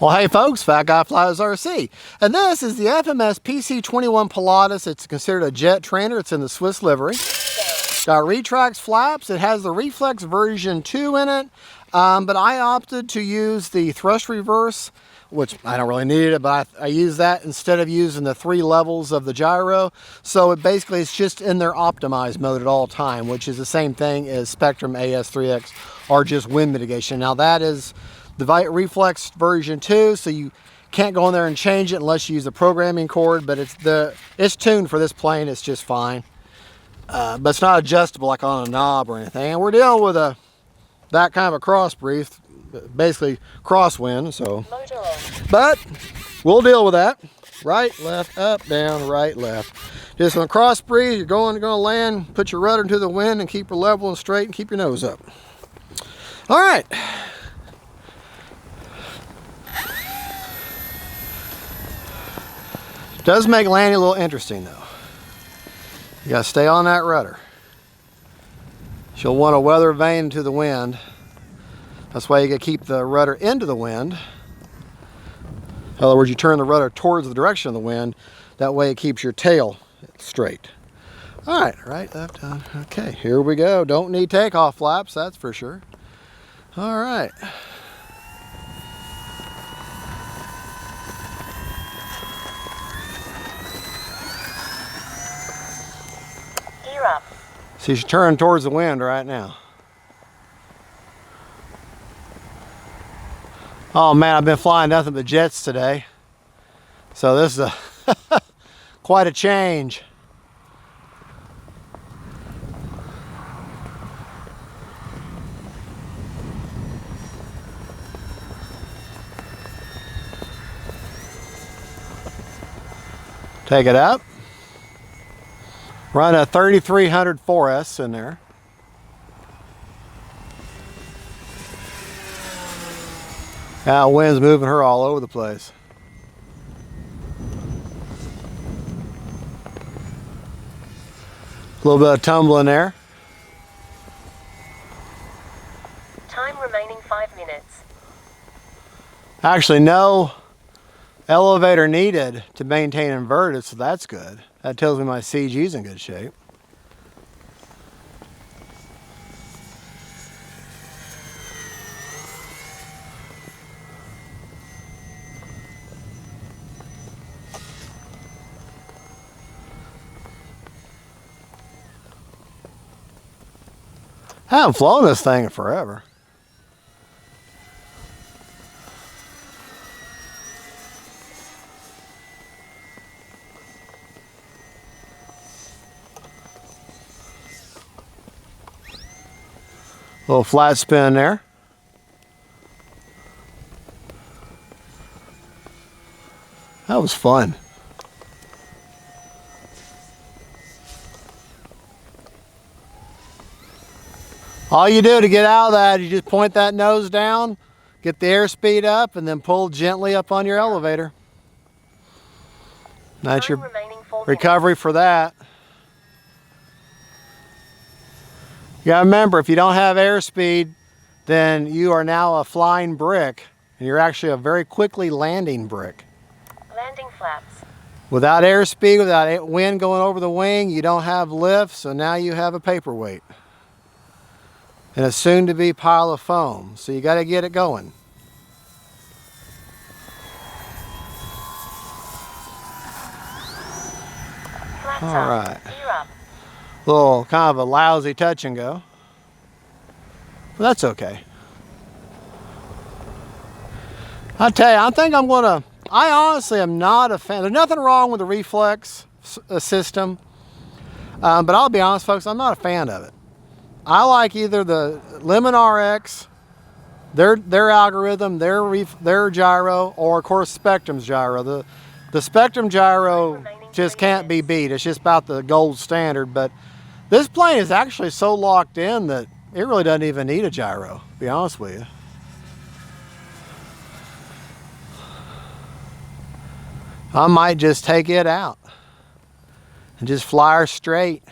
Well, hey folks, Fat Guy Flies RC, and this is the FMS PC-21 PILATUS. It's considered a jet trainer. It's in the Swiss livery. Got retracts flaps. It has the Reflex version 2 in it, but I opted to use the thrust reverse, which I don't really need it, but I use that instead of using the 3 levels of the gyro. So it basically is just in their optimized mode at all time, which is the same thing as Spectrum AS3X or just wind mitigation. Now that is the Reflex version 2, so you can't go in there and change it unless you use the programming cord, but it's tuned for this plane. It's just fine. But it's not adjustable like on a knob or anything. And we're dealing with that kind of a cross brief, basically crosswind, so. But we'll deal with that. Right, left, up, down, right, left. Just on a cross breeze, you're going to land, put your rudder into the wind and keep her level and straight and keep your nose up. All right. Does make landing a little interesting though. You gotta stay on that rudder. She'll want to weather vane to the wind. That's why you gotta keep the rudder into the wind. In other words, you turn the rudder towards the direction of the wind. That way it keeps your tail straight. All right, left, down. Okay, here we go. Don't need takeoff flaps, that's for sure. All right. Up. See, she's turning towards the wind right now. Oh man, I've been flying nothing but jets today. So this is a quite a change. Take it up. Run a 3300 4S in there. That wind's moving her all over the place. A little bit of tumbling there. Time remaining 5 minutes. Actually, no elevator needed to maintain inverted, so that's good. That tells me my CG's in good shape. I haven't flown this thing in forever. Little flat spin there. That was fun. All you do to get out of that, you just point that nose down, get the airspeed up, and then pull gently up on your elevator. That's your recovery for that. You gotta remember, if you don't have airspeed, then you are now a flying brick, and you're actually a very quickly landing brick. Landing flaps. Without airspeed, without wind going over the wing, you don't have lift, so now you have a paperweight. And a soon-to-be pile of foam, so you gotta get it going. All right. Little kind of a lousy touch and go, but that's okay. I'll tell you, I honestly am not a fan. There's nothing wrong with the Reflex system, but I'll be honest folks, I'm not a fan of it. I like either the Lemon RX, their algorithm, their gyro, or of course Spectrum's gyro. The Spectrum gyro just can't be beat. It's just about the gold standard, but this plane is actually so locked in that it really doesn't even need a gyro, to be honest with you. I might just take it out and just fly her straight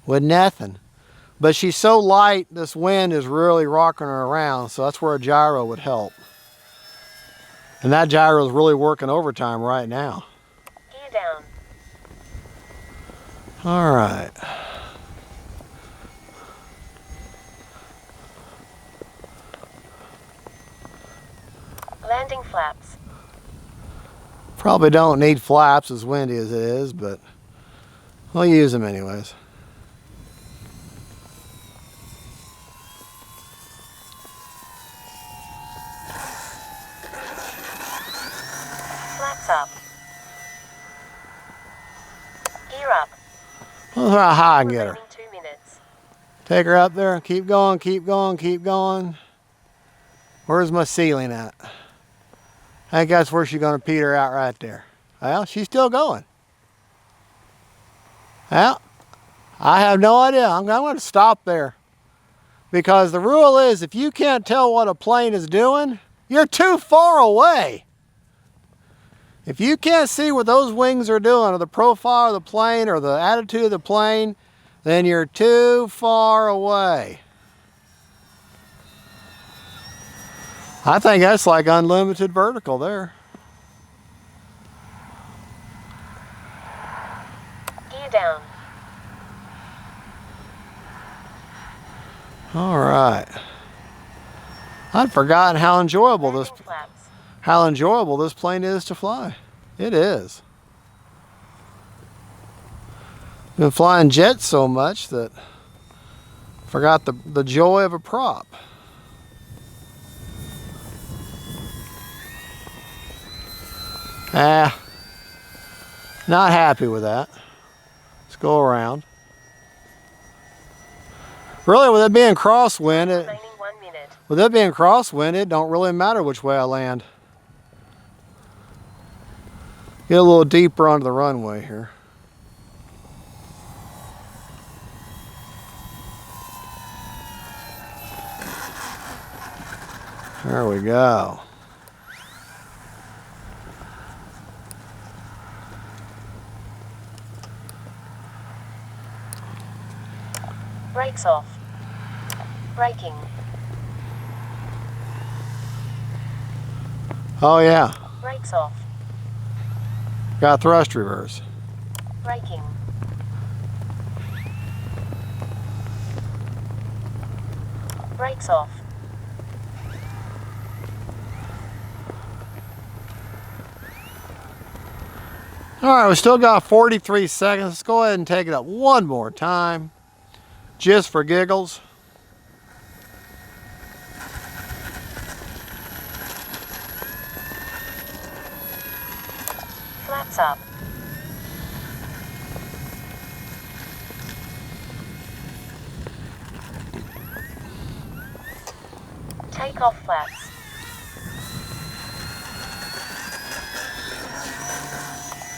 with nothing. But she's so light, this wind is really rocking her around, so that's where a gyro would help. And that gyro is really working overtime right now. Gear down. All right. Landing flaps. Probably don't need flaps as windy as it is, but we'll use them anyways. Flaps up. Gear up. We'll see how high I can get her. Remaining 2 minutes. Take her up there. Keep going, keep going, keep going. Where's my ceiling at? I think that's where she's going to peter out right there. Well, she's still going. Well, I have no idea. I'm going to stop there. Because the rule is if you can't tell what a plane is doing, you're too far away. If you can't see what those wings are doing, or the profile of the plane, or the attitude of the plane, then you're too far away. I think that's like unlimited vertical there. Gear down. All right. I'd forgotten how enjoyable Landing flaps. this plane is to fly. It is. Been flying jets so much that I forgot the joy of a prop. Not happy with that. Let's go around. Really, with it being crosswind, Remaining 1 minute. with it being crosswind, it don't really matter which way I land. Get a little deeper onto the runway here. There we go. Brakes off. Braking. Oh yeah, Brakes off. got thrust reverse. Braking. Brakes off. All right, we still got 43 seconds. Let's go ahead and take it up one more time, just for giggles. Flaps up. Take off flaps.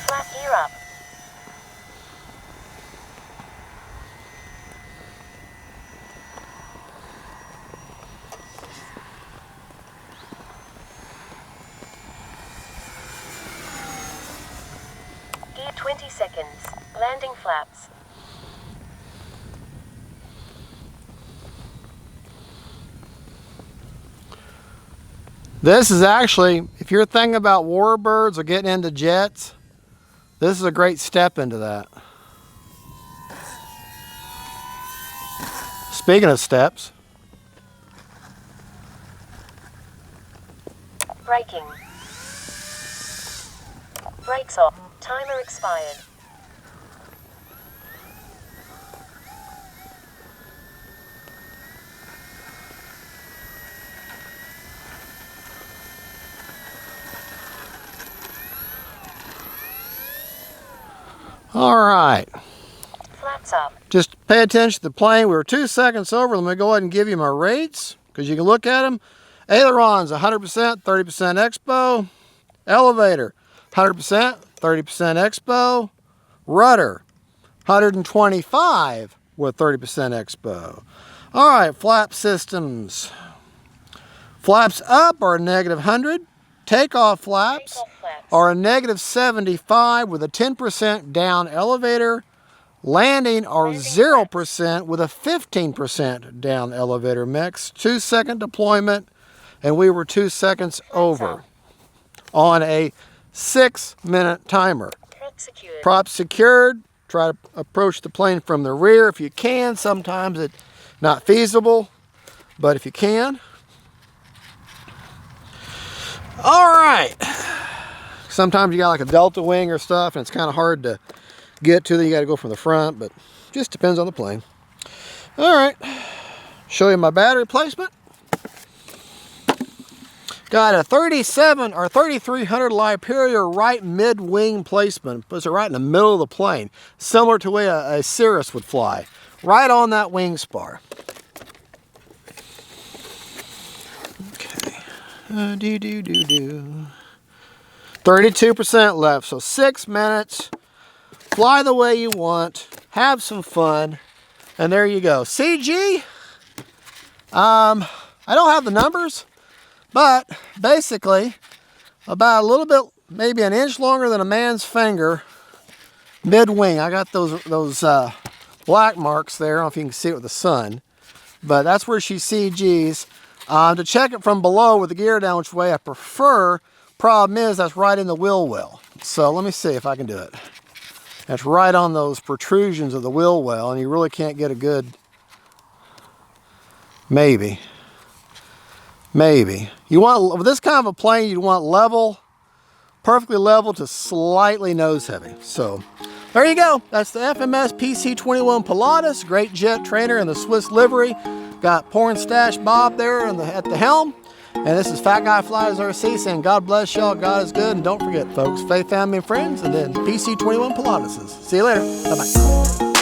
Flap gear up. Gear 20 seconds. Landing flaps. This is actually, if you're thinking about warbirds or getting into jets, this is a great step into that. Speaking of steps, Braking. Brakes off. Timer expired. all right. Flaps up. Just pay attention to the plane. We were 2 seconds over. Let me go ahead and give you my rates, because you can look at them. Ailerons, 100%, 30% expo. Elevator, 100%, 30% expo. Rudder, 125 with 30% expo. All right, flap systems. Flaps up are a -100. Takeoff flaps Takeoff flaps. are a -75 with a 10% down elevator. Landing are Landing 0% with a 15% down elevator mix. 2 second deployment, and we were 2 seconds over. on a 6-minute timer. Prop secured. Prop secured. Try to approach the plane from the rear if you can. Sometimes it's not feasible, but if you can. All right. Sometimes you got like a delta wing or stuff, and it's kind of hard to get to. You got to go from the front, but just depends on the plane. All right. Show you my battery placement. Got a 37 or 3300 Superior right mid-wing placement. Puts it right in the middle of the plane, similar to the way a Cirrus would fly. Right on that wing spar. Okay. 32% left, so 6 minutes. Fly the way you want. Have some fun. And there you go. CG. I don't have the numbers. But basically, about a little bit, maybe an inch longer than a man's finger, mid-wing. I got those black marks there. I don't know if you can see it with the sun, but that's where she CGs. To check it from below with the gear down, which way I prefer, problem is that's right in the wheel well. So let me see if I can do it. That's right on those protrusions of the wheel well, and you really can't get a good, maybe. You want, with this kind of a plane, you want level, perfectly level to slightly nose heavy. So there you go. That's the FMS PC-21 Pilatus, great jet trainer in the Swiss livery. Got Porn Stash Bob there at the helm. And this is Fat Guy Flies RC saying God bless y'all, God is good. And don't forget, folks, faith, family, and friends, and then PC-21 Pilatuses. See you later. Bye-bye.